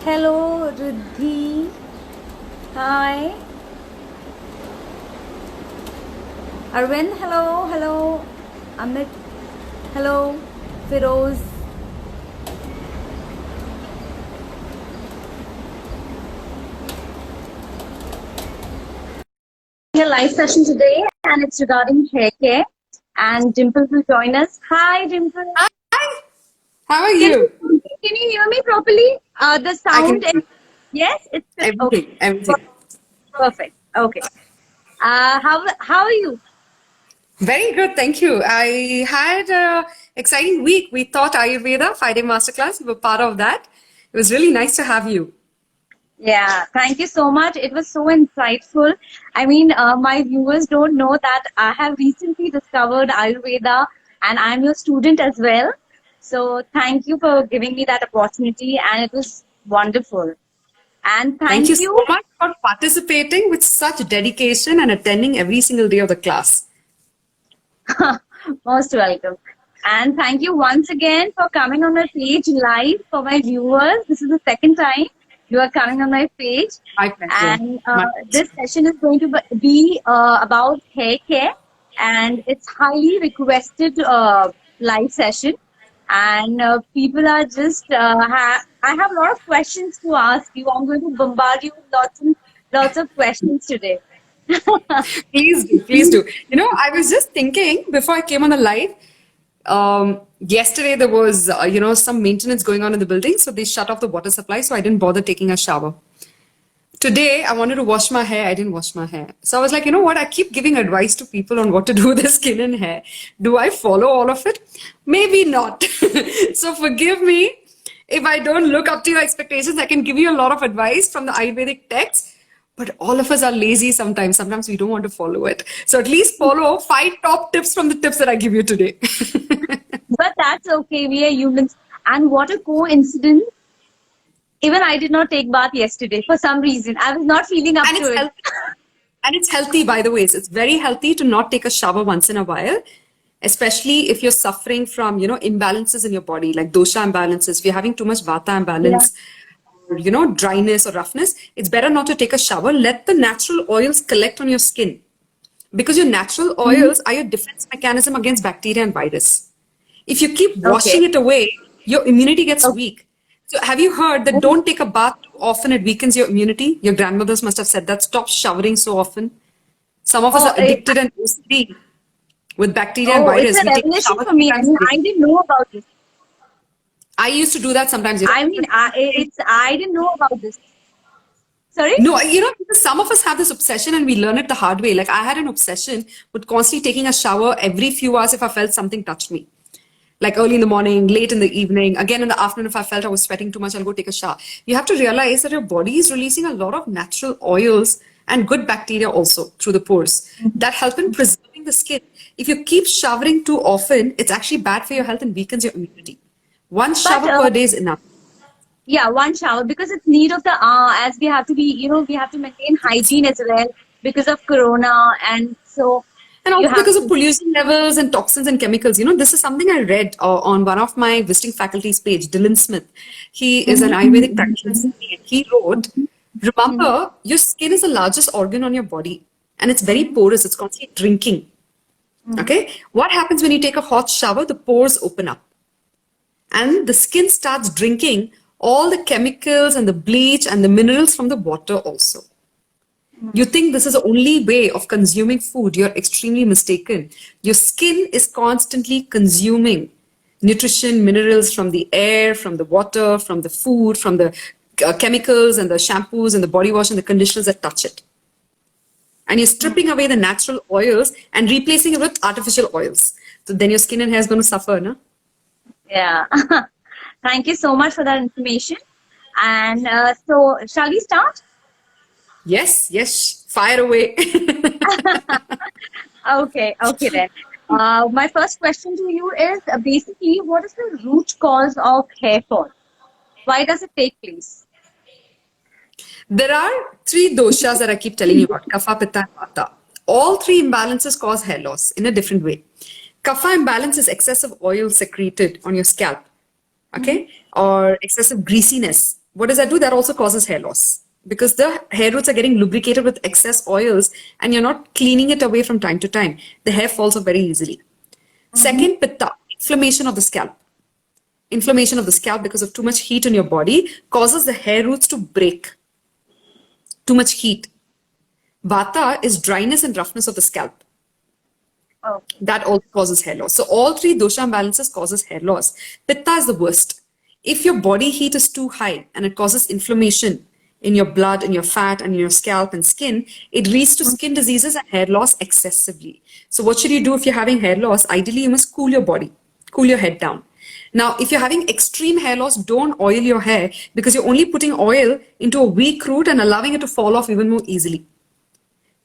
Hello, Riddhi. Hi. Arvind, hello. Hello. Amit, hello. Firoz. A live session today, and it's regarding hair care. And Dimple will join us. Hi, Dimple. Hi, how are Can you? can you hear me properly? The I can sound and hear yes, it's okay. everything. Perfect. Okay. How are you? Very good, thank you. I had a exciting week. We taught Ayurveda 5-day masterclass. We were part of that. It was really nice to have you. Yeah, thank you so much. It was so insightful. My viewers don't know that I have recently discovered Ayurveda and I'm your student as well. So thank you for giving me that opportunity and it was wonderful. And Thank you thank so you. much for participating with such dedication and attending every single day of the class. Most welcome. And thank you once again for coming on my page live for my viewers. This is the second time you are coming on my page. My pleasure. And My this pleasure. session is going to be about hair care. And it's highly requested live session. And people are just, I have a lot of questions to ask you. I'm going to bombard you with lots of questions today. Please do, please do. I was just thinking before I came on the live, yesterday there was, some maintenance going on in the building, so they shut off the water supply, so I didn't bother taking a shower. Today, I wanted to wash my hair. I didn't wash my hair. So I was like, you know what? I keep giving advice to people on what to do with their skin and hair. Do I follow all of it? Maybe not. So forgive me if I don't look up to your expectations. I can give you a lot of advice from the Ayurvedic text, but all of us are lazy sometimes. Sometimes we don't want to follow it. So at least follow 5 top tips from the tips that I give you today. But that's okay. We are humans. And what a coincidence. Even I did not take bath yesterday for some reason. I was not feeling up And to it's it. healthy. And it's healthy, by the way. It's very healthy to not take a shower once in a while, especially if you're suffering from, imbalances in your body, like dosha imbalances. If you're having too much vata Yeah. imbalance, or, dryness or roughness, it's better not to take a shower. Let the natural oils collect on your skin because your natural Mhm. oils are your defense mechanism against bacteria and virus. If you keep Okay. washing it away, your immunity gets Okay. weak. So have you heard that don't take a bath too often, it weakens your immunity? Your grandmothers must have said that. Stop showering so often. Some of us Oh, are addicted and OCD with bacteria and it's virus. a We take a revelation shower for three me. times a day. I didn't know about this. I used to do that sometimes. I didn't know about this. Sorry? No, because some of us have this obsession and we learn it the hard way. Like I had an obsession with constantly taking a shower every few hours if I felt something touched me. Like early in the morning, late in the evening, again in the afternoon, if I felt I was sweating too much, I'll go take a shower. You have to realize that your body is releasing a lot of natural oils and good bacteria also through the pores that help in preserving the skin. If you keep showering too often, it's actually bad for your health and weakens your immunity. One But shower per day is enough. yeah, one shower because it's need of the as we have to be, we have to maintain hygiene as well because of Corona. And so And you also have because of to. pollution levels and toxins and chemicals. This is something I read on one of my visiting faculty's page, Dylan Smith. He is an Ayurvedic practitioner. He wrote, Mhm. remember, your skin is the largest organ on your body and it's very Mhm. porous. It's constantly drinking. Mhm. Okay. What happens when you take a hot shower? The pores open up and the skin starts drinking all the chemicals and the bleach and the minerals from the water also. You think this is the only way of consuming food. You're extremely mistaken. Your skin is constantly consuming nutrition, minerals from the air, from the water, from the food, from the chemicals and the shampoos and the body wash and the conditioners that touch it. And you're stripping away the natural oils and replacing it with artificial oils. So then your skin and hair is going to suffer, no? Yeah. Thank you so much for that information. And so, shall we start? Yes, yes, fire away. Okay then. My first question to you is basically what is the root cause of hair fall? Why does it take place? There are 3 doshas that I keep telling you about, kapha, pitta, and vata. All 3 imbalances cause hair loss in a different way. Kapha imbalance is excessive oil secreted on your scalp, Mhm. okay, or excessive greasiness. What does that do? That also causes hair loss because the hair roots are getting lubricated with excess oils and you're not cleaning it away from time to time. The hair falls off very easily. Mm-hmm. Second, pitta, inflammation of the scalp. Inflammation of the scalp because of too much heat in your body causes the hair roots to break. Too much heat. Vata is dryness and roughness of the scalp. Okay. That also causes hair loss. So all three dosha imbalances causes hair loss. Pitta is the worst. If your body heat is too high and it causes inflammation in your blood, in your fat, and in your scalp and skin, it leads to skin diseases and hair loss excessively. So what should you do if you're having hair loss? Ideally, you must cool your body, cool your head down. Now, if you're having extreme hair loss, don't oil your hair because you're only putting oil into a weak root and allowing it to fall off even more easily.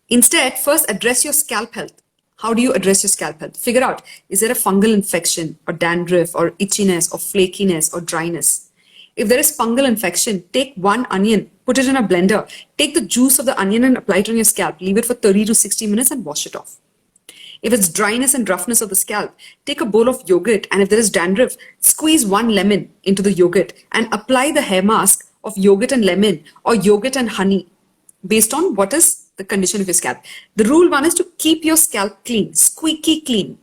Instead, first address your scalp health. How do you address your scalp health? Figure out, is there a fungal infection or dandruff or itchiness or flakiness or dryness? If there is fungal infection, take one onion, put it in a blender, take the juice of the onion and apply it on your scalp. Leave it for 30 to 60 minutes and wash it off. If it's dryness and roughness of the scalp, take a bowl of yogurt, and if there is dandruff, squeeze one lemon into the yogurt and apply the hair mask of yogurt and lemon or yogurt and honey based on what is the condition of your scalp. The rule one is to keep your scalp clean, squeaky clean.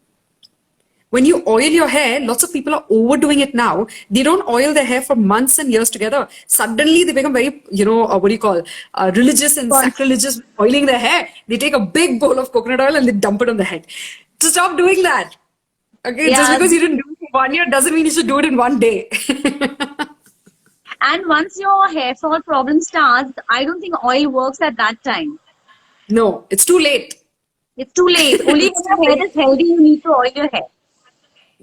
When you oil your hair, lots of people are overdoing it now. They don't oil their hair for months and years together. Suddenly they become very, religious and sacrilegious with oiling their hair. They take a big bowl of coconut oil and they dump it on the head. So stop doing that. Okay, Yeah. just because you didn't do it for 1 year doesn't mean you should do it in one day. And once your hair fall problem starts, I don't think oil works at that time. No, it's too late. It's too late. Only when your hair is healthy, you need to oil your hair.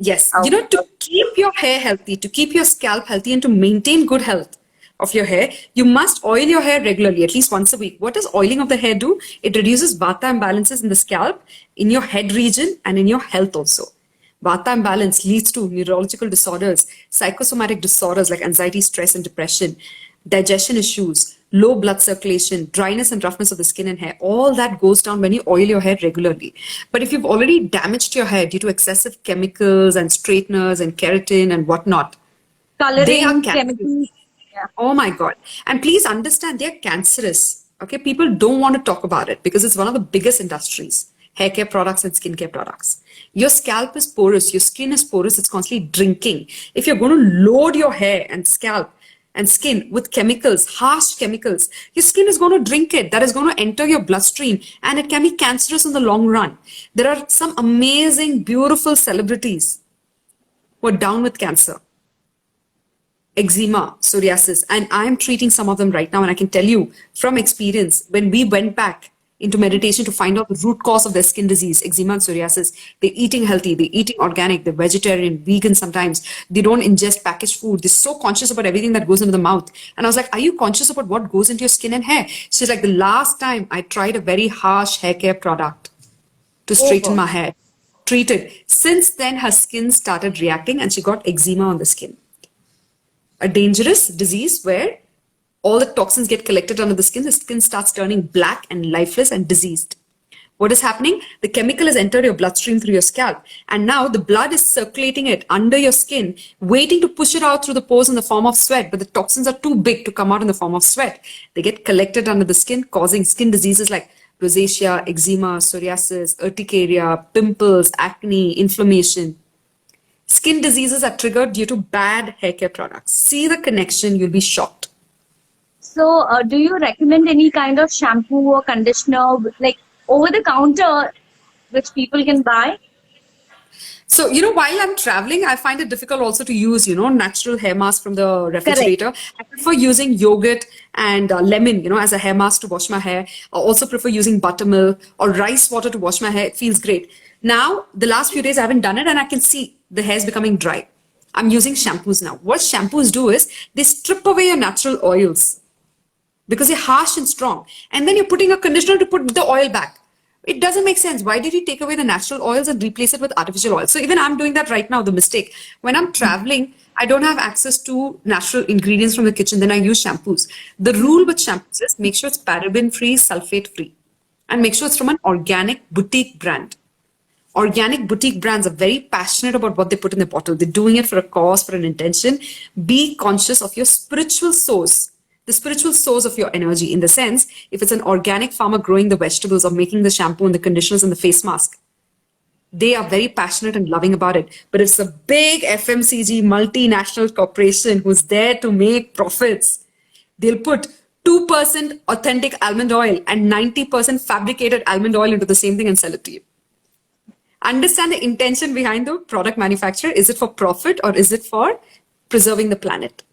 Yes, Okay. to keep your hair healthy, to keep your scalp healthy, and to maintain good health of your hair, you must oil your hair regularly, at least once a week. What does oiling of the hair do? It reduces vata imbalances in the scalp, in your head region, and in your health also. Vata imbalance leads to neurological disorders, psychosomatic disorders like anxiety, stress, and depression, digestion issues, low blood circulation, dryness and roughness of the skin and hair. All that goes down when you oil your hair regularly. But if you've already damaged your hair due to excessive chemicals and straighteners and keratin and whatnot, they are Coloring, cancerous. chemicals. Yeah. Oh my God. And please understand, they're cancerous. Okay, people don't want to talk about it because it's one of the biggest industries. Hair care products and skincare products. Your scalp is porous, your skin is porous, it's constantly drinking. If you're going to load your hair and scalp and skin with chemicals, harsh chemicals, your skin is going to drink it. That is going to enter your bloodstream and it can be cancerous in the long run. There are some amazing, beautiful celebrities who are down with cancer, eczema, psoriasis, and I am treating some of them right now. And I can tell you from experience, when we went back into meditation to find out the root cause of their skin disease, eczema and psoriasis, they're eating healthy, they're eating organic, they're vegetarian, vegan sometimes, they don't ingest packaged food, they're so conscious about everything that goes into the mouth. And I was like, are you conscious about what goes into your skin and hair? She's like, the last time I tried a very harsh hair care product to straighten my hair, treated. Since then, her skin started reacting and she got eczema on the skin. A dangerous disease where all the toxins get collected under the skin starts turning black and lifeless and diseased. What is happening? The chemical has entered your bloodstream through your scalp, and now the blood is circulating it under your skin, waiting to push it out through the pores in the form of sweat, but the toxins are too big to come out in the form of sweat. They get collected under the skin, causing skin diseases like rosacea, eczema, psoriasis, urticaria, pimples, acne, inflammation. Skin diseases are triggered due to bad hair care products. See the connection, you'll be shocked. So, do you recommend any kind of shampoo or conditioner, like over the counter, which people can buy? So, while I'm traveling, I find it difficult also to use, natural hair mask from the refrigerator. I prefer using yogurt and lemon, as a hair mask to wash my hair. I also prefer using buttermilk or rice water to wash my hair. It feels great. Now, the last few days I haven't done it and I can see the hair is becoming dry. I'm using shampoos now. What shampoos do is they strip away your natural oils because they're harsh and strong. And then you're putting a conditioner to put the oil back. It doesn't make sense. Why did you take away the natural oils and replace it with artificial oils? So even I'm doing that right now, the mistake. When I'm traveling, I don't have access to natural ingredients from the kitchen. Then I use shampoos. The rule with shampoos is make sure it's paraben free, sulfate free. And make sure it's from an organic boutique brand. Organic boutique brands are very passionate about what they put in the bottle. They're doing it for a cause, for an intention. Be conscious of your spiritual source, the spiritual source of your energy. In the sense, if it's an organic farmer growing the vegetables or making the shampoo and the conditioners and the face mask, they are very passionate and loving about it. But it's a big FMCG multinational corporation who's there to make profits. They'll put 2% authentic almond oil and 90% fabricated almond oil into the same thing and sell it to you. Understand the intention behind the product manufacturer. Is it for profit or is it for preserving the planet?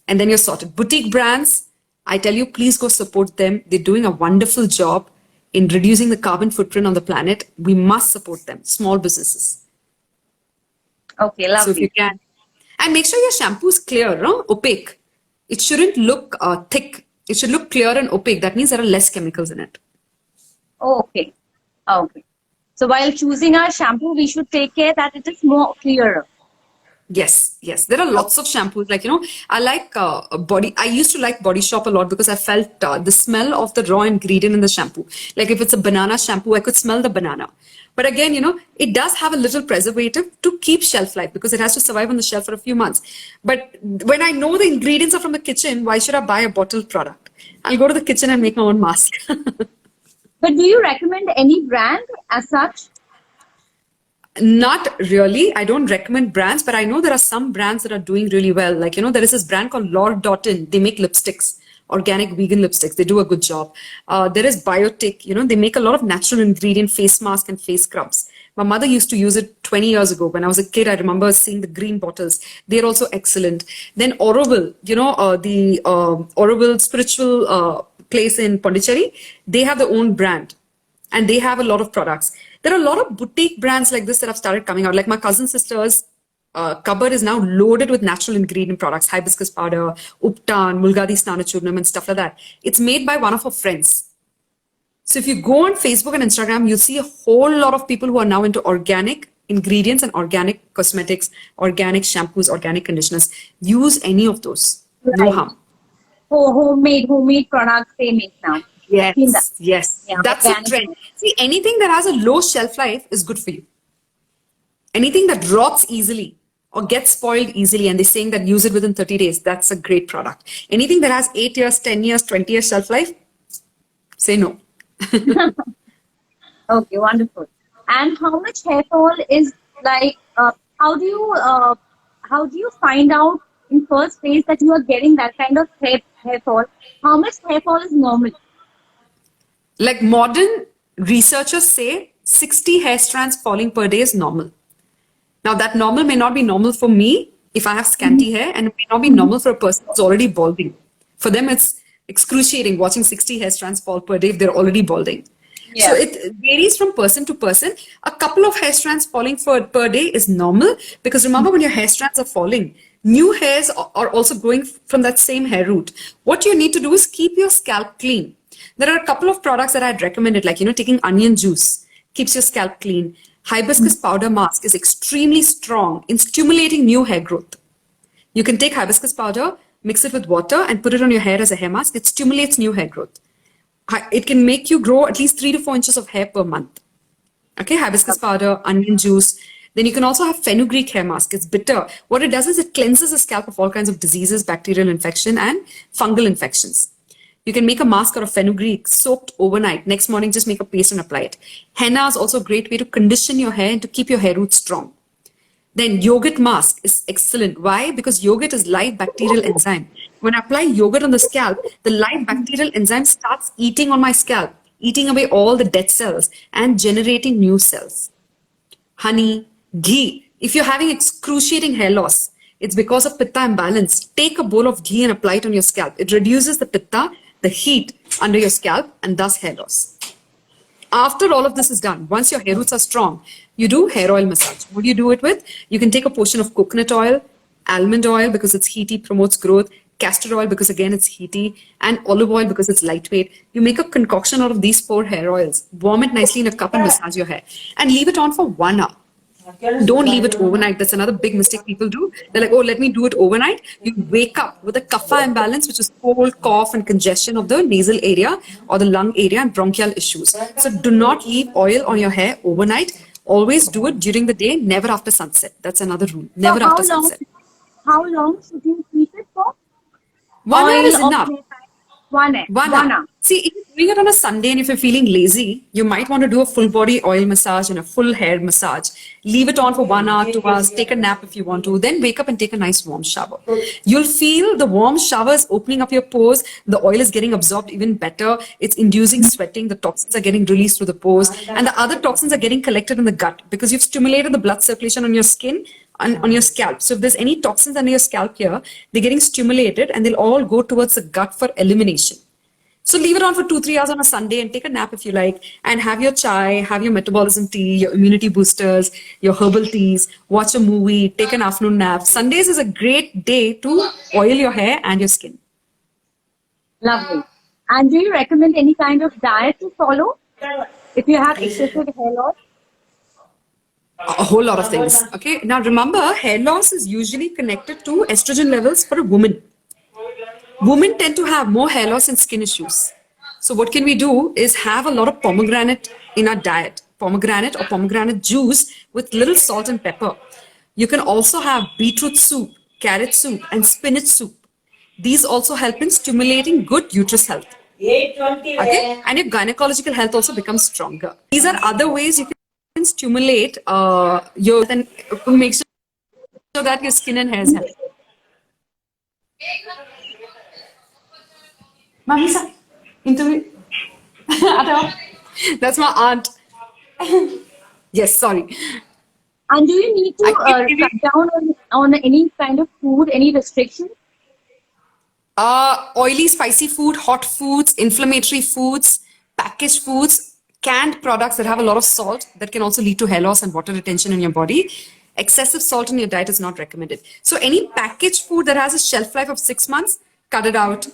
And then you're sorted. Boutique brands, I tell you, please go support them. They're doing a wonderful job in reducing the carbon footprint on the planet. We must support them, small businesses. Okay, lovely. So if you can. And make sure your shampoo is clear, no? Opaque. It shouldn't look thick. It should look clear and opaque. That means there are less chemicals in it. Okay. Okay. So while choosing our shampoo, we should take care that it is more clearer. Yes, yes. There are lots of shampoos. Like, I like I used to like Body Shop a lot because I felt the smell of the raw ingredient in the shampoo. Like if it's a banana shampoo, I could smell the banana. But again, it does have a little preservative to keep shelf life because it has to survive on the shelf for a few months. But when I know the ingredients are from the kitchen, why should I buy a bottled product? I'll go to the kitchen and make my own mask. But do you recommend any brand as such? Not really. I don't recommend brands, but I know there are some brands that are doing really well. Like, there is this brand called Lord Doughton. They make lipsticks, organic vegan lipsticks. They do a good job. There is Biotic. They make a lot of natural ingredient face mask and face scrubs. My mother used to use it 20 years ago. When I was a kid, I remember seeing the green bottles. They're also excellent. Then Auroville, the Auroville spiritual place in Pondicherry, they have their own brand and they have a lot of products. There are a lot of boutique brands like this that have started coming out. Like my cousin sister's cupboard is now loaded with natural ingredient products, hibiscus powder, uptan, mulgadi snanachurnam and stuff like that. It's made by one of her friends. So if you go on Facebook and Instagram, you'll see a whole lot of people who are now into organic ingredients and organic cosmetics, organic shampoos, organic conditioners. Use any of those. Right. No harm. Homemade products they make now. Yes, yes. Yeah, that's a trend. See, anything that has a low shelf life is good for you. Anything that rots easily or gets spoiled easily and they're saying that use it within 30 days, that's a great product. Anything that has 8 years, 10 years, 20 years shelf life, say no. Okay, wonderful. And how much hair fall is like, how do you find out in first place that you are getting that kind of hair fall? How much hair fall is normal? Like modern researchers say 60 hair strands falling per day is normal. Now that normal may not be normal for me if I have scanty hair, and it may not be normal for a person who's already balding. For them, it's excruciating watching 60 hair strands fall per day if they're already balding. Yeah. So it varies from person to person. A couple of hair strands falling per day is normal because remember when your hair strands are falling, new hairs are also growing from that same hair root. What you need to do is keep your scalp clean. There are a couple of products that I'd recommended, like, taking onion juice keeps your scalp clean. Hibiscus powder mask is extremely strong in stimulating new hair growth. You can take hibiscus powder, mix it with water and put it on your hair as a hair mask. It stimulates new hair growth. It can make you grow at least 3 to 4 inches of hair per month. Okay, hibiscus powder, onion juice. Then you can also have fenugreek hair mask. It's bitter. What it does is it cleanses the scalp of all kinds of diseases, bacterial infection and fungal infections. You can make a mask out of fenugreek soaked overnight. Next morning, just make a paste and apply it. Henna is also a great way to condition your hair and to keep your hair roots strong. Then yogurt mask is excellent. Why? Because yogurt is live bacterial enzyme. When I apply yogurt on the scalp, the live bacterial enzyme starts eating on my scalp, eating away all the dead cells and generating new cells. Honey, ghee. If you're having excruciating hair loss, it's because of pitta imbalance. Take a bowl of ghee and apply it on your scalp. It reduces the pitta, the heat under your scalp, and thus hair loss. After all of this is done, once your hair roots are strong, you do hair oil massage. What do you do it with? You can take a portion of coconut oil, almond oil because it's heaty, promotes growth, castor oil because again it's heaty, and olive oil because it's lightweight. You make a concoction out of these 4 hair oils, warm it nicely in a cup and massage your hair, and leave it on for 1 hour. Don't leave it overnight. That's another big mistake people do. They're like, oh, let me do it overnight. You wake up with a kapha imbalance, which is cold, cough, and congestion of the nasal area or the lung area and bronchial issues. So do not leave oil on your hair overnight. Always do it during the day, never after sunset. That's another rule. So Never after sunset. how long should you keep it for? 1 hour is Oil or enough. hair tie? 1 hour. 1 hour. 1 hour. See, if you're doing it on a Sunday and if you're feeling lazy, you might want to do a full body oil massage and a full hair massage. Leave it on for 1 hour, 2 hours, take a nap if you want to, then wake up and take a nice warm shower. You'll feel the warm showers opening up your pores, the oil is getting absorbed even better, it's inducing sweating, the toxins are getting released through the pores, and the other toxins are getting collected in the gut because you've stimulated the blood circulation on your skin on your scalp. So if there's any toxins under your scalp here, they're getting stimulated and they'll all go towards the gut for elimination. So leave it on for 2-3 hours on a Sunday and take a nap if you like, and have your chai, have your metabolism tea, your immunity boosters, your herbal teas, watch a movie, take an afternoon nap. Sundays is a great day to oil your hair and your skin. Lovely. And do you recommend any kind of diet to follow if you have excessive hair loss? A whole lot of things. Okay. Now remember, hair loss is usually connected to estrogen levels for a woman. Women tend to have more hair loss and skin issues. So what can we do is have a lot of pomegranate in our diet. Pomegranate or pomegranate juice with little salt and pepper. You can also have beetroot soup, carrot soup, and spinach soup. These also help in stimulating good uterus health. Okay? And your gynecological health also becomes stronger. These are other ways you can stimulate your and make sure that your skin and hair is healthy. Mamisa, interview. That's my aunt. Yes, sorry. And do you need to cut down on any kind of food, any restrictions? Oily, spicy food, hot foods, inflammatory foods, packaged foods, canned products that have a lot of salt that can also lead to hair loss and water retention in your body. Excessive salt in your diet is not recommended. So any packaged food that has a shelf life of 6 months, cut it out.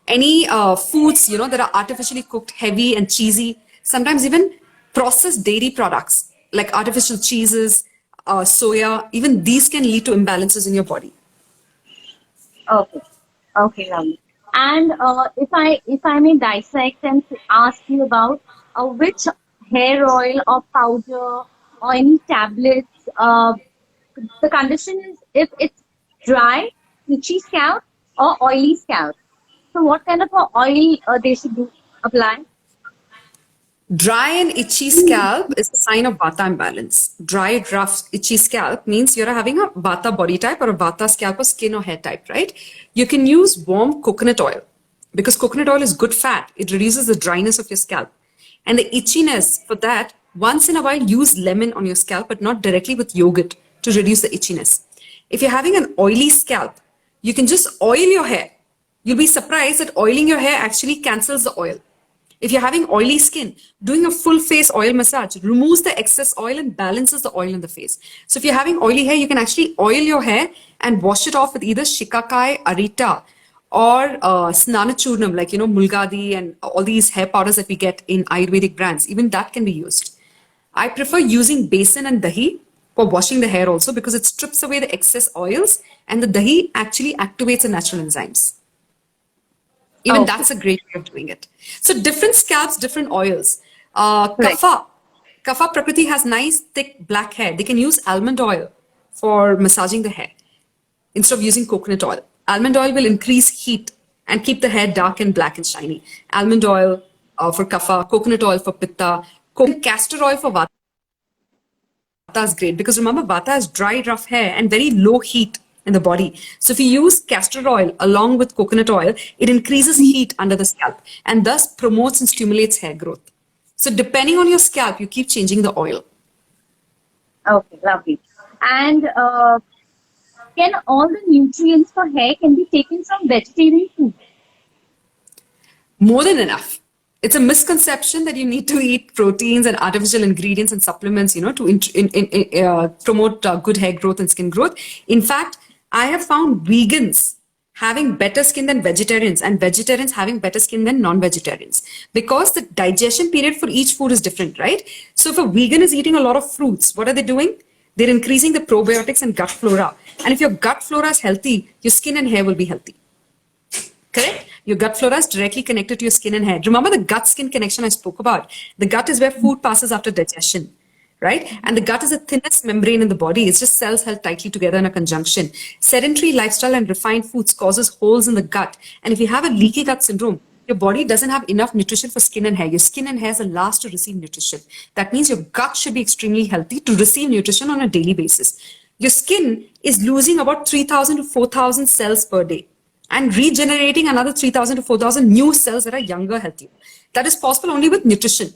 Any foods, that are artificially cooked, heavy and cheesy, sometimes even processed dairy products like artificial cheeses, soya, even these can lead to imbalances in your body. Okay. Okay, lovely. And if I may dissect and ask you about which hair oil or powder or any tablets, the condition is if it's dry, itchy scalp or oily scalp. So what kind of oil they should apply? Dry and itchy scalp is a sign of Vata imbalance. Dry, rough, itchy scalp means you're having a Vata body type or a Vata scalp or skin or hair type, right? You can use warm coconut oil because coconut oil is good fat. It reduces the dryness of your scalp. And the itchiness, for that, once in a while use lemon on your scalp, but not directly with yogurt to reduce the itchiness. If you're having an oily scalp, you can just oil your hair. You'll be surprised that oiling your hair actually cancels the oil. If you're having oily skin, doing a full face oil massage removes the excess oil and balances the oil in the face. So if you're having oily hair, you can actually oil your hair and wash it off with either shikakai, arita, or snanachurnam, like, mulgadi and all these hair powders that we get in Ayurvedic brands. Even that can be used. I prefer using besan and dahi for washing the hair also because it strips away the excess oils and the dahi actually activates the natural enzymes. Even that's a great way of doing it. So different scalps, different oils. Kapha Prakriti has nice, thick, black hair. They can use almond oil for massaging the hair instead of using coconut oil. Almond oil will increase heat and keep the hair dark and black and shiny. Almond oil for Kapha, coconut oil for Pitta, castor oil for Vata is great because remember, Vata has dry, rough hair and very low heat in the body. So if you use castor oil along with coconut oil, it increases heat under the scalp and thus promotes and stimulates hair growth. So depending on your scalp, you keep changing the oil. Okay, lovely. And can all the nutrients for hair can be taken from vegetarian food? More than enough. It's a misconception that you need to eat proteins and artificial ingredients and supplements, to promote good hair growth and skin growth. In fact, I have found vegans having better skin than vegetarians and vegetarians having better skin than non-vegetarians because the digestion period for each food is different, right? So if a vegan is eating a lot of fruits, what are they doing? They're increasing the probiotics and gut flora. And if your gut flora is healthy, your skin and hair will be healthy. Correct? Your gut flora is directly connected to your skin and hair. Remember the gut-skin connection I spoke about? The gut is where food passes after digestion. right? And the gut is the thinnest membrane in the body. It's just cells held tightly together in a conjunction. Sedentary lifestyle and refined foods causes holes in the gut. And if you have a leaky gut syndrome, your body doesn't have enough nutrition for skin and hair. Your skin and hair is the last to receive nutrition. That means your gut should be extremely healthy to receive nutrition on a daily basis. Your skin is losing about 3,000 to 4,000 cells per day and regenerating another 3,000 to 4,000 new cells that are younger, healthier. That is possible only with nutrition.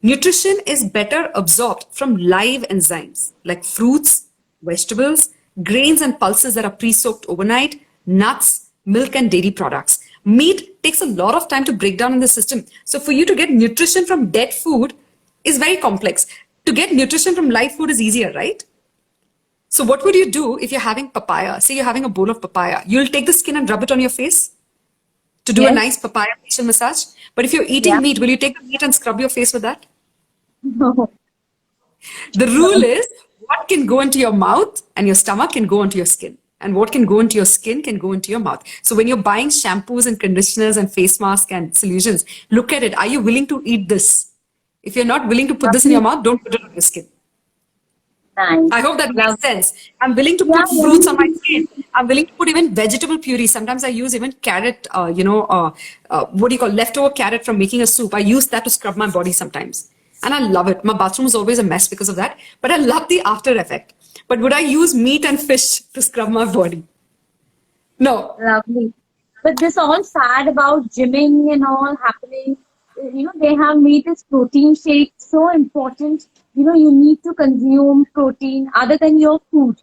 Nutrition is better absorbed from live enzymes like fruits, vegetables, grains and pulses that are pre-soaked overnight, nuts, milk and dairy products. Meat takes a lot of time to break down in the system. So for you to get nutrition from dead food is very complex. To get nutrition from live food is easier, right? So what would you do if you're having papaya? Say you're having a bowl of papaya. You'll take the skin and rub it on your face to do a Yes. nice papaya facial massage. But if you're eating Yeah. meat, will you take the meat and scrub your face with that? No. The rule is what can go into your mouth and your stomach can go into your skin. And what can go into your skin can go into your mouth. So when you're buying shampoos and conditioners and face masks and solutions, look at it. Are you willing to eat this? If you're not willing to put this in your mouth, don't put it on your skin. Nice. I hope that Love. makes sense. I'm willing to Yeah, put fruits on my skin. I'm willing to put even vegetable puree. Sometimes I use even carrot, what do you call leftover carrot from making a soup. I use that to scrub my body sometimes. And I love it. My bathroom is always a mess because of that. But I love the after effect. But would I use meat and fish to scrub my body? No. lovely. But this all sad about gymming and all happening. They have made this protein shake so important. You need to consume protein other than your food.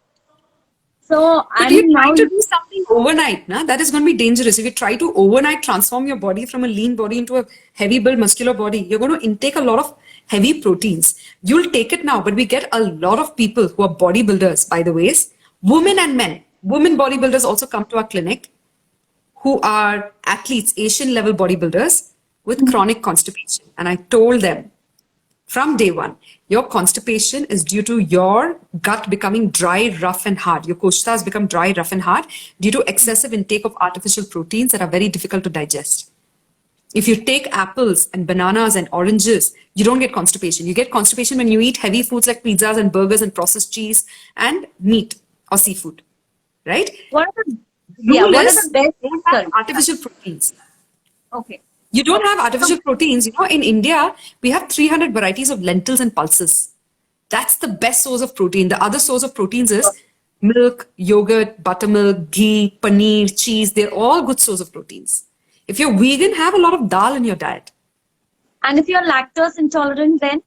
So, If I you mean, try now, to do something overnight, that is going to be dangerous. If you try to overnight transform your body from a lean body into a heavy build muscular body, you're going to intake a lot of heavy proteins. You'll take it now, but we get a lot of people who are bodybuilders, by the ways, women and men. Women bodybuilders also come to our clinic who are athletes, Asian level bodybuilders with chronic constipation. And I told them, from day one, your constipation is due to your gut becoming dry, rough, and hard. Your koshta has become dry, rough, and hard due to excessive intake of artificial proteins that are very difficult to digest. If you take apples and bananas and oranges, you don't get constipation. You get constipation when you eat heavy foods like pizzas and burgers and processed cheese and meat or seafood, right? what are the Rule what are is the best? don't have Sorry. artificial proteins. Okay. You don't have So, artificial proteins. In India, we have 300 varieties of lentils and pulses. That's the best source of protein. The other source of proteins is milk, yogurt, buttermilk, ghee, paneer, cheese. They're all good source of proteins. If you're vegan, have a lot of dal in your diet. and if you're lactose intolerant, then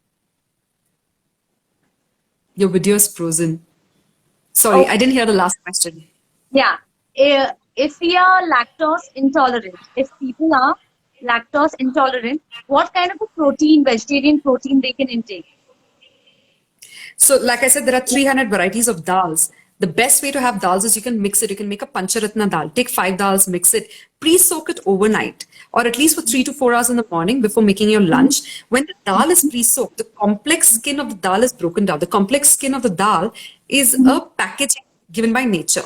Your video is frozen. Sorry, oh I didn't hear the last question. yeah, if we are lactose intolerant, if people are lactose intolerant, what kind of a protein, vegetarian protein they can intake? So, like I said, there are 300 varieties of dals. The best way to have dals is you can mix it. You can make a pancharatna dal. Take 5 dals, mix it, pre-soak it overnight, or at least for 3 to 4 hours in the morning before making your lunch. When the dal is pre-soaked, the complex skin of the dal is broken down. The complex skin of the dal is a packaging given by nature.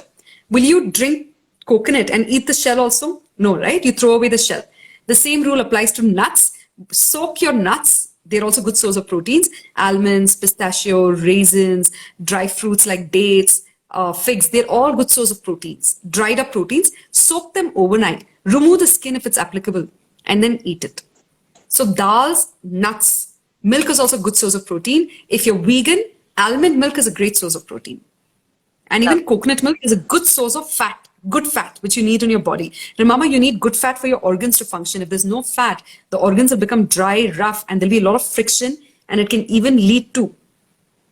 Will you drink coconut and eat the shell also? No, right? You throw away the shell. The same rule applies to nuts. Soak your nuts. They're also good source of proteins. Almonds, pistachio, raisins, dry fruits like dates, figs. They're all good source of proteins. Dried up proteins. Soak them overnight. Remove the skin if it's applicable and then eat it. So dals, nuts, milk is also a good source of protein. If you're vegan, almond milk is a great source of protein. And even coconut milk is a good source of fat, good fat, which you need in your body. Remember, you need good fat for your organs to function. If there's no fat, the organs will become dry, rough, and there'll be a lot of friction, and it can even lead to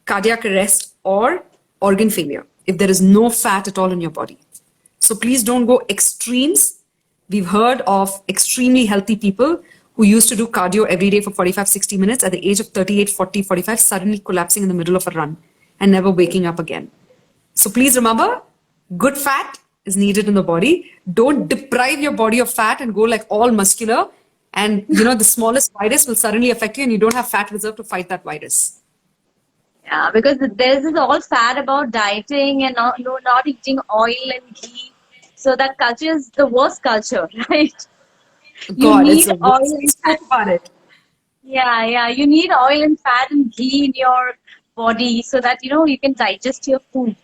cardiac arrest or organ failure if there is no fat at all in your body. So please don't go extremes. We've heard of extremely healthy people who used to do cardio every day for 45, 60 minutes at the age of 38, 40, 45, suddenly collapsing in the middle of a run and never waking up again. So please remember, good fat is needed in the body. Don't deprive your body of fat and go like all muscular. And the smallest virus will suddenly affect you and you don't have fat reserve to fight that virus. Yeah, because there's this all sad about dieting and not eating oil and ghee. So that culture is the worst culture, right? You God, it's need the oil worst. and Talk about it. yeah, you need oil and fat and ghee in your body so that, you can digest your food.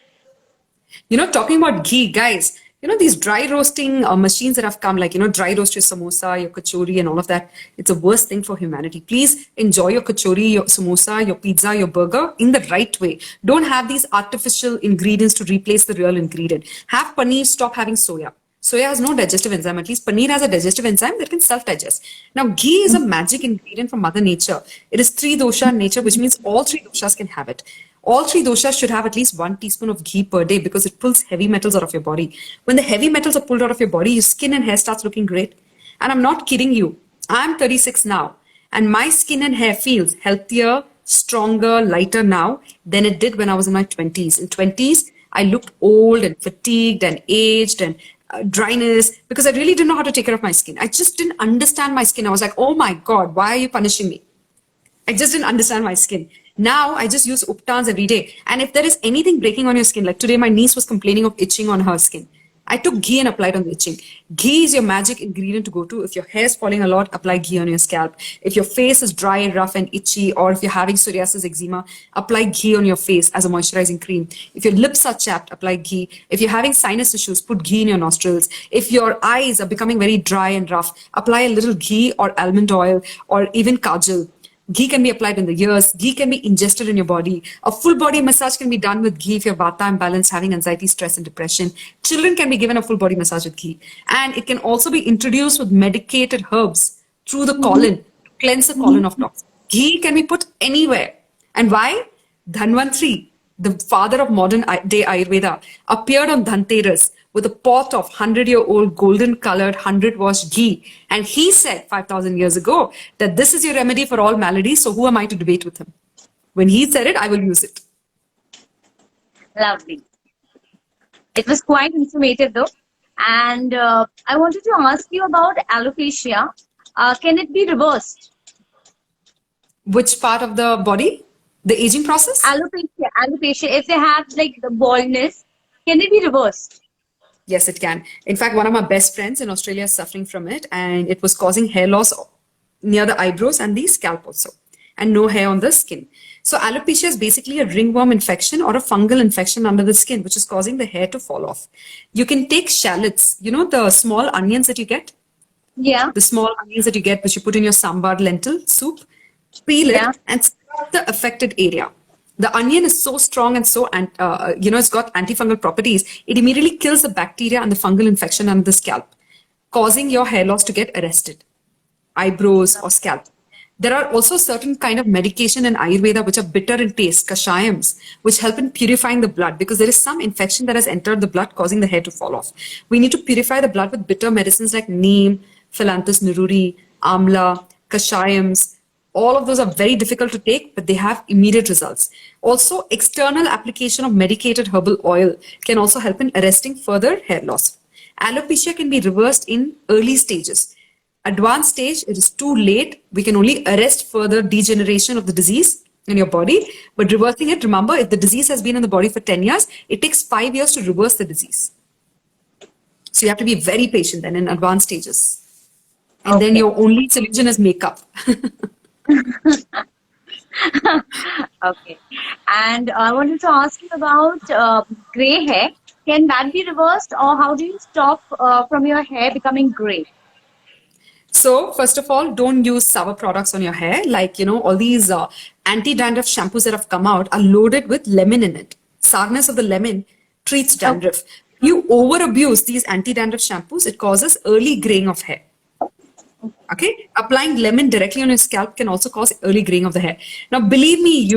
Talking about ghee, guys, these dry roasting machines that have come, like, dry roast your samosa, your kachori, and all of that. It's the worst thing for humanity. Please enjoy your kachori, your samosa, your pizza, your burger in the right way. Don't have these artificial ingredients to replace the real ingredient. Have paneer, stop having soya. Soya has no digestive enzyme. At least paneer has a digestive enzyme that can self-digest. Now, ghee is a magic ingredient from Mother Nature. It is three dosha in nature, which means all three doshas can have it. All three doshas should have at least 1 teaspoon of ghee per day because it pulls heavy metals out of your body. When the heavy metals are pulled out of your body, your skin and hair starts looking great. And I'm not kidding you. I'm 36 now, and my skin and hair feels healthier, stronger, lighter now than it did when I was in my 20s. In 20s, I looked old and fatigued and aged and dryness because I really didn't know how to take care of my skin. I just didn't understand my skin. I was like, oh my God, why are you punishing me? I just didn't understand my skin. Now I just use Uptans every day. And if there is anything breaking on your skin, like today my niece was complaining of itching on her skin. I took ghee and applied on the itching. Ghee is your magic ingredient to go to. If your hair is falling a lot, apply ghee on your scalp. If your face is dry, rough and itchy, or if you're having psoriasis, eczema, apply ghee on your face as a moisturizing cream. If your lips are chapped, apply ghee. If you're having sinus issues, put ghee in your nostrils. If your eyes are becoming very dry and rough, apply a little ghee or almond oil or even kajal. Ghee can be applied in the ears. Ghee can be ingested in your body. A full body massage can be done with ghee if you're vata imbalanced, having anxiety, stress, and depression. Children can be given a full body massage with ghee. And it can also be introduced with medicated herbs through the colon to cleanse the colon of toxins. Ghee can be put anywhere. And why? Dhanvantri, the father of modern day Ayurveda, appeared on Dhanteras with a pot of 100-year-old golden colored 100-wash ghee. And he said 5,000 years ago that this is your remedy for all maladies. So who am I to debate with him? When he said it, I will use it. Lovely. It was quite informative though. And I wanted to ask you about alopecia. Can it be reversed? Which part of the body? The aging process? Alopecia. If they have like the baldness, can it be reversed? Yes, it can. In fact, one of my best friends in Australia is suffering from it, and it was causing hair loss near the eyebrows and the scalp also, and no hair on the skin. So alopecia is basically a ringworm infection or a fungal infection under the skin, which is causing the hair to fall off. You can take shallots, the small onions that you get? Yeah. The small onions that you get, which you put in your sambar lentil soup, peel it and scrub the affected area. The onion is so strong and so, it's got antifungal properties. It immediately kills the bacteria and the fungal infection under the scalp, causing your hair loss to get arrested, eyebrows or scalp. There are also certain kind of medication in Ayurveda which are bitter in taste, kashayams, which help in purifying the blood because there is some infection that has entered the blood causing the hair to fall off. We need to purify the blood with bitter medicines like neem, Philanthus niruri, amla, kashayams. All of those are very difficult to take, but they have immediate results. Also, external application of medicated herbal oil can also help in arresting further hair loss. Alopecia can be reversed in early stages. Advanced stage, it is too late. We can only arrest further degeneration of the disease in your body. But reversing it, remember, if the disease has been in the body for 10 years, it takes 5 years to reverse the disease. So you have to be very patient then in advanced stages. And then your only solution is makeup. Okay. And I wanted to ask you about gray hair. Can that be reversed, or how do you stop from your hair becoming gray? So first of all, don't use sour products on your hair. Like, all these anti-dandruff shampoos that have come out are loaded with lemon in it. Sourness of the lemon treats dandruff. You over-abuse these anti-dandruff shampoos, it causes early graying of hair. Okay, applying lemon directly on your scalp can also cause early graying of the hair. Now, believe me,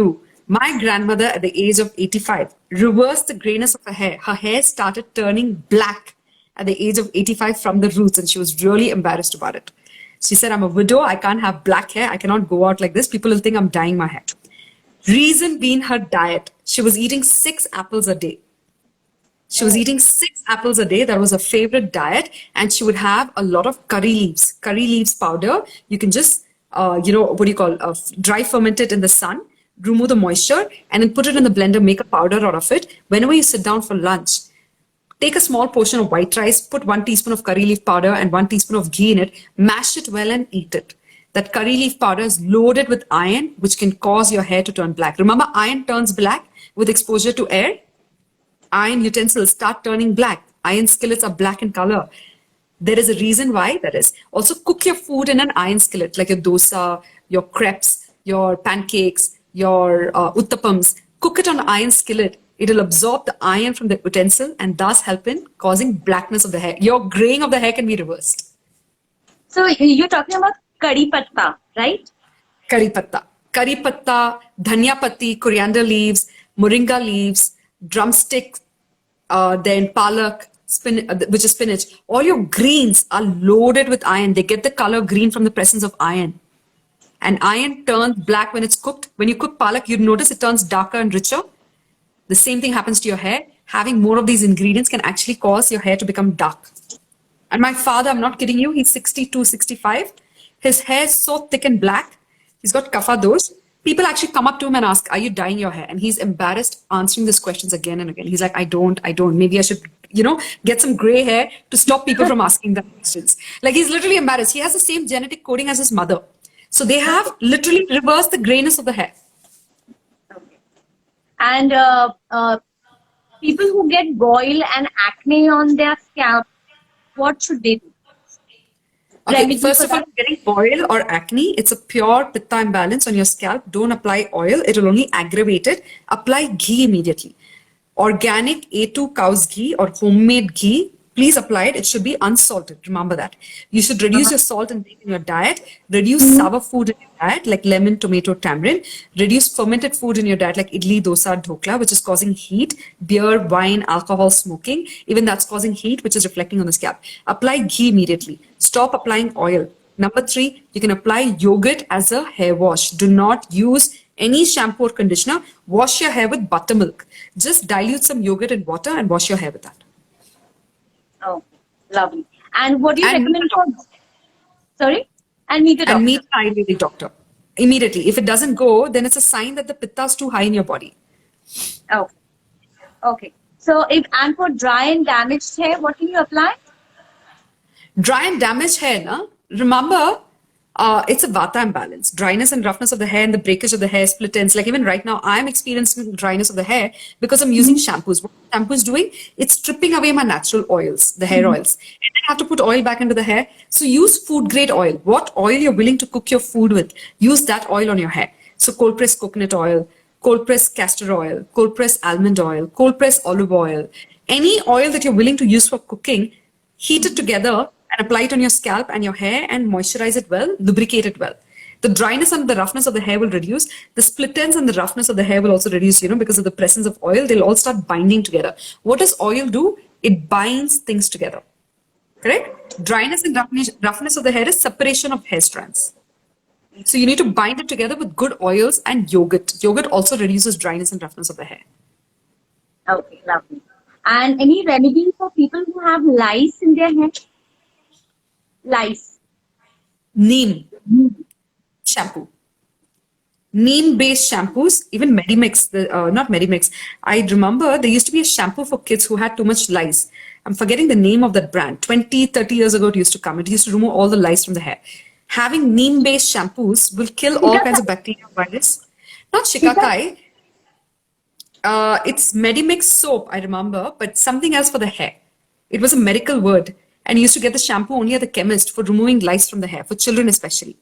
my grandmother at the age of 85 reversed the grayness of her hair. Her hair started turning black at the age of 85 from the roots, and she was really embarrassed about it. She said, I'm a widow. I can't have black hair. I cannot go out like this. People will think I'm dyeing my hair. Reason being her diet. She was eating 6 apples a day. She was eating 6 apples a day. That was her favorite diet. And she would have a lot of curry leaves powder. You can just, dry ferment it in the sun, remove the moisture, and then put it in the blender, make a powder out of it. Whenever you sit down for lunch, take a small portion of white rice, put 1 teaspoon of curry leaf powder and 1 teaspoon of ghee in it, mash it well and eat it. That curry leaf powder is loaded with iron, which can cause your hair to turn black. Remember, iron turns black with exposure to air. Iron utensils start turning black. Iron skillets are black in color. There is a reason why that is. Also, cook your food in an iron skillet, like your dosa, your crepes, your pancakes, your uttapams. Cook it on an iron skillet. It will absorb the iron from the utensil and thus help in causing blackness of the hair. Your graying of the hair can be reversed. So you're talking about curry patta, right? Curry patta, dhania patti, coriander leaves, moringa leaves, drumstick, then palak, which is spinach. All your greens are loaded with iron. They get the color green from the presence of iron. And iron turns black when it's cooked. When you cook palak, you notice it turns darker and richer. The same thing happens to your hair. Having more of these ingredients can actually cause your hair to become dark. And my father, I'm not kidding you, he's 62, 65. His hair is so thick and black. He's got kapha dosh. People actually come up to him and ask, are you dyeing your hair? And he's embarrassed answering these questions again and again. He's like, I don't. Maybe I should, get some gray hair to stop people from asking that questions. Like, he's literally embarrassed. He has the same genetic coding as his mother. So they have literally reversed the grayness of the hair. And people who get boil and acne on their scalp, what should they do? Okay, first of all, getting boil or acne, it's a pure pitta imbalance on your scalp. Don't apply oil. It will only aggravate it. Apply ghee immediately. Organic A2 cow's ghee or homemade ghee, please apply it. It should be unsalted. Remember that. You should reduce your salt intake in your diet. Reduce sour food in your diet like lemon, tomato, tamarind. Reduce fermented food in your diet like idli, dosa, dhokla, which is causing heat. Beer, wine, alcohol, smoking. Even that's causing heat, which is reflecting on the scalp. Apply ghee immediately. Stop applying oil. Number 3, you can apply yogurt as a hair wash. Do not use any shampoo or conditioner. Wash your hair with buttermilk. Just dilute some yogurt in water and wash your hair with that. Oh, lovely. And what do you recommend for? Sorry? And meet the doctor. And meet an Ayurvedic doctor immediately. If it doesn't go, then it's a sign that the pitta is too high in your body. Okay. Okay. So, and for dry and damaged hair, what can you apply? Dry and damaged hair, na? Remember, it's a vata imbalance. Dryness and roughness of the hair and the breakage of the hair, split ends. Like even right now, I'm experiencing dryness of the hair because I'm using shampoos. What shampoo is doing? It's stripping away my natural oils, the hair oils. And I have to put oil back into the hair. So use food grade oil. What oil you're willing to cook your food with, use that oil on your hair. So cold pressed coconut oil, cold pressed castor oil, cold pressed almond oil, cold pressed olive oil. Any oil that you're willing to use for cooking, heat it together and apply it on your scalp and your hair and moisturize it well, lubricate it well. The dryness and the roughness of the hair will reduce. The split ends and the roughness of the hair will also reduce, because of the presence of oil. They'll all start binding together. What does oil do? It binds things together. Correct? Dryness and roughness of the hair is separation of hair strands. So you need to bind it together with good oils and yogurt. Yogurt also reduces dryness and roughness of the hair. Okay, lovely. And any remedy for people who have lice in their hair? Lice. Neem shampoo. Neem-based shampoos, even Medimix, not Medimix. I remember there used to be a shampoo for kids who had too much lice. I'm forgetting the name of that brand. 20, 30 years ago it used to come. It used to remove all the lice from the hair. Having neem-based shampoos will kill all kinds of bacteria and virus. Not shikakai. It's Medimix soap, I remember, but something else for the hair. It was a medical word. And you used to get the shampoo only at the chemist for removing lice from the hair, for children especially.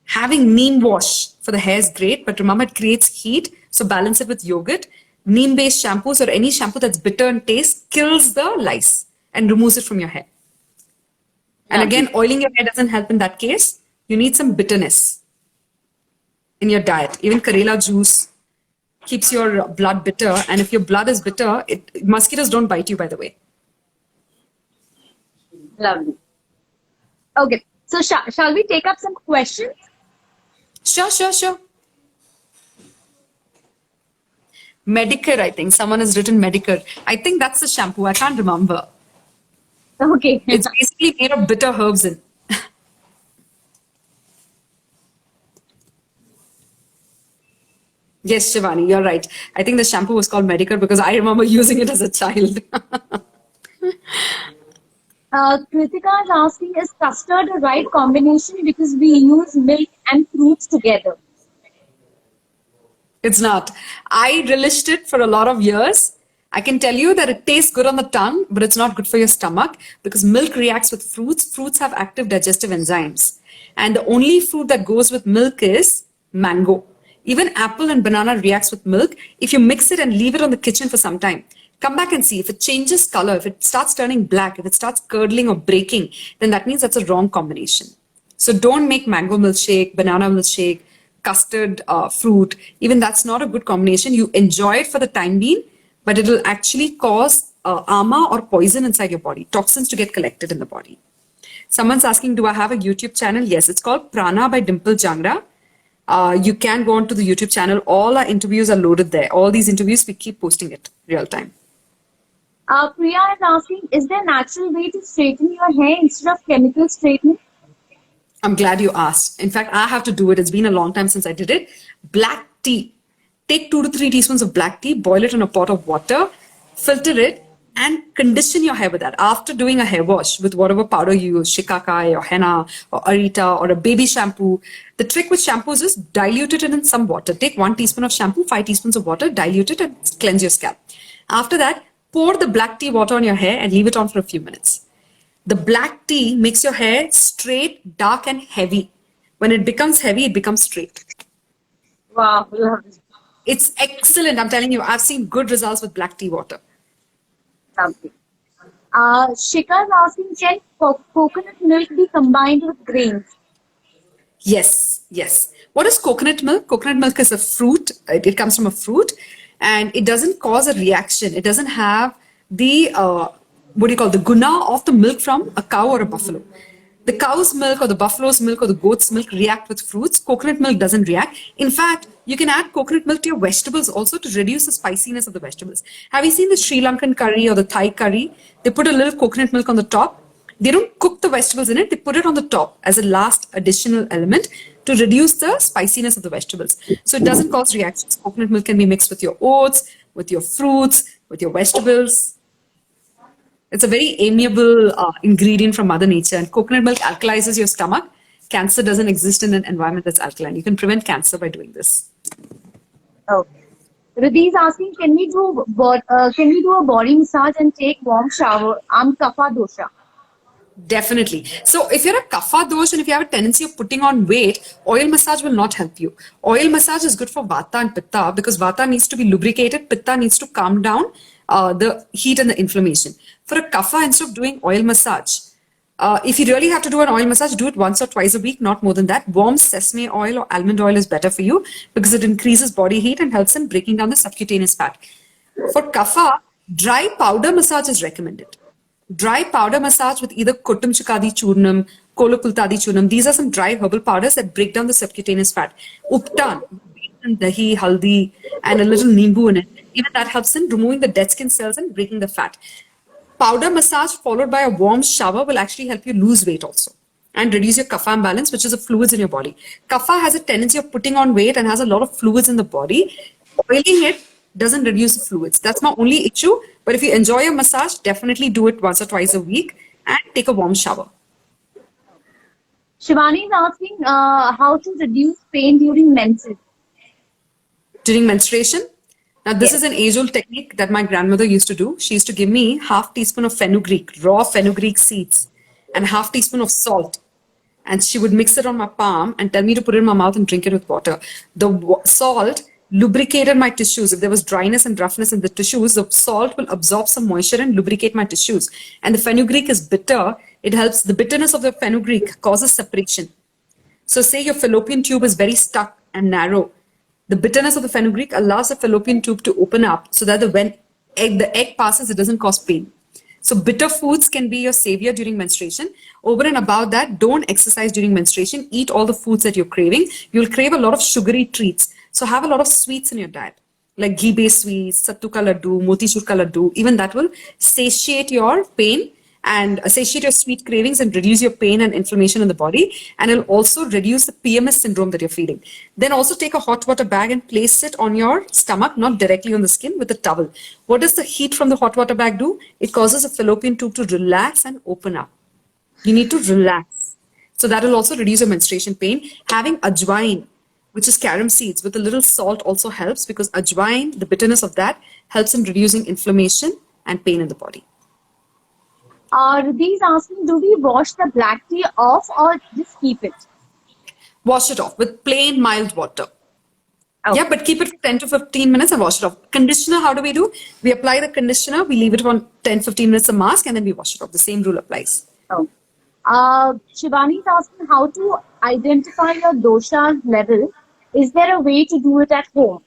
Having neem wash for the hair is great, but remember it creates heat, so balance it with yogurt. Neem-based shampoos or any shampoo that's bitter in taste kills the lice and removes it from your hair. And again, oiling your hair doesn't help in that case. You need some bitterness in your diet. Even Karela juice keeps your blood bitter. And if your blood is bitter, mosquitoes don't bite you, by the way. Lovely. Okay. So shall we take up some questions? Sure. Medicare, I think. Someone has written Medicare. I think that's the shampoo. I can't remember. Okay. It's basically made of bitter herbs in. Yes, Shivani, you're right. I think the shampoo was called Medicare because I remember using it as a child. Kritika is asking, is custard the right combination because we use milk and fruits together? It's not. I relished it for a lot of years. I can tell you that it tastes good on the tongue, but it's not good for your stomach because milk reacts with fruits. Fruits have active digestive enzymes. And the only fruit that goes with milk is mango. Even apple and banana reacts with milk. If you mix it and leave it on the kitchen for some time, come back and see if it changes color, if it starts turning black, if it starts curdling or breaking, then that means that's a wrong combination. So don't make mango milkshake, banana milkshake, custard fruit. Even that's not a good combination. You enjoy it for the time being, but it will actually cause ama or poison inside your body, toxins to get collected in the body. Someone's asking, do I have a YouTube channel? Yes, it's called Prana by Dimple Jangda. You can go onto the YouTube channel. All our interviews are loaded there. All these interviews, we keep posting it real time. Priya is asking, is there a natural way to straighten your hair instead of chemical straightening? I'm glad you asked. In fact, I have to do it. It's been a long time since I did it. Black tea. Take 2 to 3 teaspoons of black tea, boil it in a pot of water, filter it, and condition your hair with that. After doing a hair wash with whatever powder you use, shikakai or henna or arita or a baby shampoo, the trick with shampoo is just dilute it in some water. Take 1 teaspoon of shampoo, 5 teaspoons of water, dilute it and cleanse your scalp. After that, pour the black tea water on your hair and leave it on for a few minutes. The black tea makes your hair straight, dark, and heavy. When it becomes heavy, it becomes straight. Wow, lovely. It's excellent. I'm telling you, I've seen good results with black tea water. Lovely. Shika is asking, can coconut milk be combined with grains? Yes, yes. What is coconut milk? Coconut milk is a fruit. It comes from a fruit, and it doesn't cause a reaction. It doesn't have the what do you call the guna of the milk from a cow or a buffalo. The cow's milk or the buffalo's milk or the goat's milk react with fruits. Coconut milk doesn't react. In fact, you can add coconut milk to your vegetables also to reduce the spiciness of the vegetables. Have you seen the Sri Lankan curry or the Thai curry? They put a little coconut milk on the top. They don't cook the vegetables in it. They put it on the top as a last additional element to reduce the spiciness of the vegetables. So it doesn't cause reactions. Coconut milk can be mixed with your oats, with your fruits, with your vegetables. It's a very amiable ingredient from Mother Nature, and coconut milk alkalizes your stomach. Cancer doesn't exist in an environment that's alkaline. You can prevent cancer by doing this. Okay. Riddhi is asking, can we do a body massage and take warm shower? I'm kapha dosha. Definitely. So if you're a kapha dosh and if you have a tendency of putting on weight, oil massage will not help you. Oil massage is good for vata and pitta because vata needs to be lubricated, pitta needs to calm down the heat and the inflammation. For a kapha, instead of doing oil massage, if you really have to do an oil massage, do it once or twice a week, not more than that. Warm sesame oil or almond oil is better for you because it increases body heat and helps in breaking down the subcutaneous fat. For kapha, dry powder massage is recommended. Dry powder massage with either Kotumchakadi churnam, Kolokultadi churnam. These are some dry herbal powders that break down the subcutaneous fat. Uptan, dahi, haldi, and a little nimbu in it. Even that helps in removing the dead skin cells and breaking the fat. Powder massage followed by a warm shower will actually help you lose weight also and reduce your kapha imbalance, which is the fluids in your body. Kapha has a tendency of putting on weight and has a lot of fluids in the body. Oiling it doesn't reduce the fluids. That's my only issue. But if you enjoy a massage, definitely do it once or twice a week and take a warm shower. Shivani is asking how to reduce pain during menses. During menstruation, now this Yes. is an age-old technique that my grandmother used to do. She used to give me half teaspoon of fenugreek, raw fenugreek seeds, and half teaspoon of salt. And she would mix it on my palm and tell me to put it in my mouth and drink it with water. The salt lubricated my tissues. If there was dryness and roughness in the tissues, the salt will absorb some moisture and lubricate my tissues. And the fenugreek is bitter. It helps, the bitterness of the fenugreek causes separation. So say your fallopian tube is very stuck and narrow. The bitterness of the fenugreek allows the fallopian tube to open up so that when the egg passes, it doesn't cause pain. So bitter foods can be your savior during menstruation. Over and above that, don't exercise during menstruation. Eat all the foods that you're craving. You'll crave a lot of sugary treats. So have a lot of sweets in your diet, like ghee-based sweets, sattu ka laddu, motichur ka laddu. Even that will satiate your pain and satiate your sweet cravings and reduce your pain and inflammation in the body. And it'll also reduce the PMS syndrome that you're feeling. Then also take a hot water bag and place it on your stomach, not directly on the skin, with a towel. What does the heat from the hot water bag do? It causes the fallopian tube to relax and open up. You need to relax. So that will also reduce your menstruation pain. Having ajwain, which is carom seeds, with a little salt also helps, because ajwain, the bitterness of that, helps in reducing inflammation and pain in the body. Ruby is asking, do we wash the black tea off or just keep it? Wash it off with plain mild water. Oh. Yeah, but keep it for 10 to 15 minutes and wash it off. Conditioner, how do we do? We apply the conditioner, we leave it for 10, 15 minutes a mask, and then we wash it off. The same rule applies. Oh. Shivani is asking how to identify your dosha level. Is there a way to do it at home?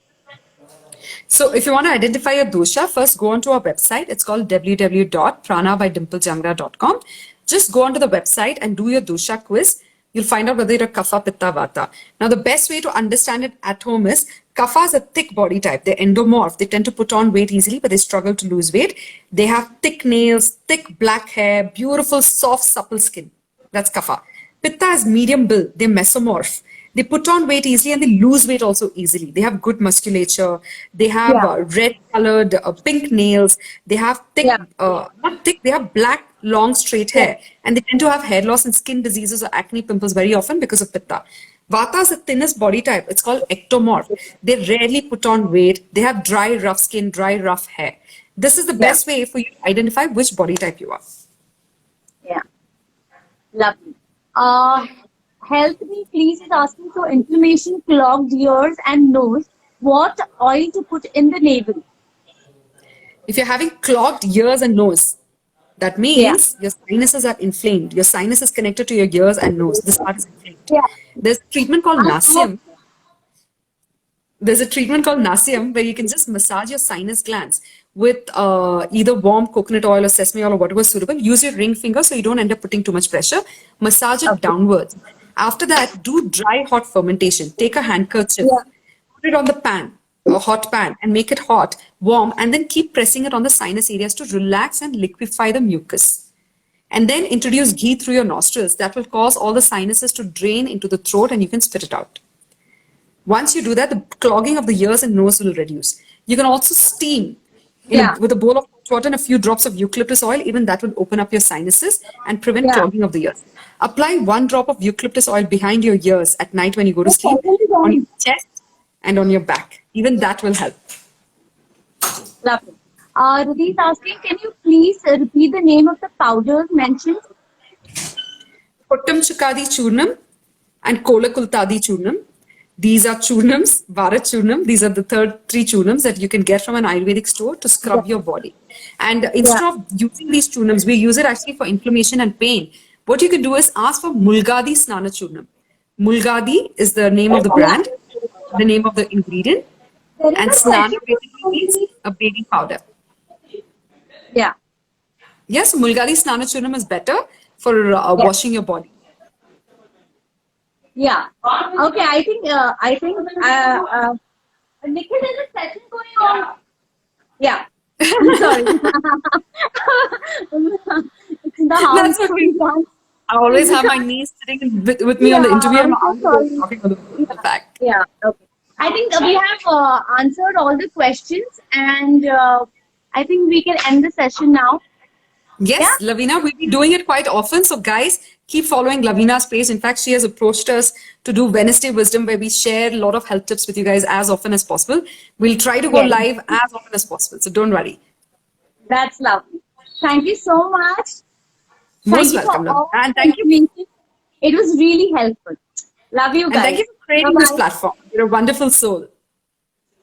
So if you want to identify your dosha, first go onto our website. It's called www.prana-by-dimplejangda.com. Just go onto the website and do your dosha quiz. You'll find out whether you're kapha, pitta, vata. Now, the best way to understand it at home is kapha is a thick body type. They're endomorph. They tend to put on weight easily, but they struggle to lose weight. They have thick nails, thick black hair, beautiful, soft, supple skin. That's kapha. Pitta is medium build. They're mesomorph. They put on weight easily and they lose weight also easily. They have good musculature. They have red colored, pink nails. They have thick, not thick, they have black, long, straight hair. And they tend to have hair loss and skin diseases or acne pimples very often because of pitta. Vata is the thinnest body type. It's called ectomorph. They rarely put on weight. They have dry, rough skin, dry, rough hair. This is the best way for you to identify which body type you are. Yeah. Lovely. Health Me Please is asking, so inflammation, clogged ears and nose, what oil to put in the navel? If you're having clogged ears and nose, that means your sinuses are inflamed. Your sinus is connected to your ears and nose. This part is inflamed. There's a treatment called Nasyam. There's a treatment called Nasyam where you can just massage your sinus glands with either warm coconut oil or sesame oil or whatever is suitable. Use your ring finger so you don't end up putting too much pressure. Massage it downwards. After that, do dry hot fermentation. Take a handkerchief, put it on the pan, a hot pan, and make it hot, warm, and then keep pressing it on the sinus areas to relax and liquefy the mucus. And then introduce ghee through your nostrils. That will cause all the sinuses to drain into the throat and you can spit it out. Once you do that, the clogging of the ears and nose will reduce. You can also steam with a bowl of hot water and a few drops of eucalyptus oil. Even that will open up your sinuses and prevent clogging of the ears. Apply 1 drop of eucalyptus oil behind your ears at night when you go to sleep, on your chest and on your back. Even that will help. Lovely. Rudy is asking, can you please repeat the name of the powders mentioned? Pottam Chukadi Churnam and Kolakultadi Churnam. These are churnams, Bharat Churnam. These are the three churnams that you can get from an Ayurvedic store to scrub your body. And instead of using these churnams, we use it actually for inflammation and pain. What you can do is ask for Mulgadi Snana Churnam. Mulgadi is the name of the brand, the name of the ingredient. And Snana basically means a bathing powder. Yeah. Yes, Mulgadi Snana Churnam is better for washing your body. Yeah. Okay. I think Nikhil, there's a session going on. Yeah. I'm sorry. It's in the house. That's okay. I always have my niece sitting with me on the interview. I'm so sorry. Talking on the fact. Yeah. Okay. I think we have answered all the questions, and I think we can end the session now. Yes, Lavina, we'll be doing it quite often. So guys, keep following Lavina's page. In fact, she has approached us to do Wednesday Wisdom, where we share a lot of health tips with you guys as often as possible. We'll try to go live as often as possible. So don't worry. That's lovely. Thank you so much. Most welcome. And thank you. It was really helpful. Love you guys. And thank you for creating this platform. You're a wonderful soul.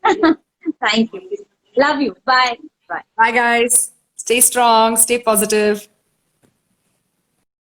Thank you. Love you. Bye. Bye. Bye, guys. Stay strong. Stay positive.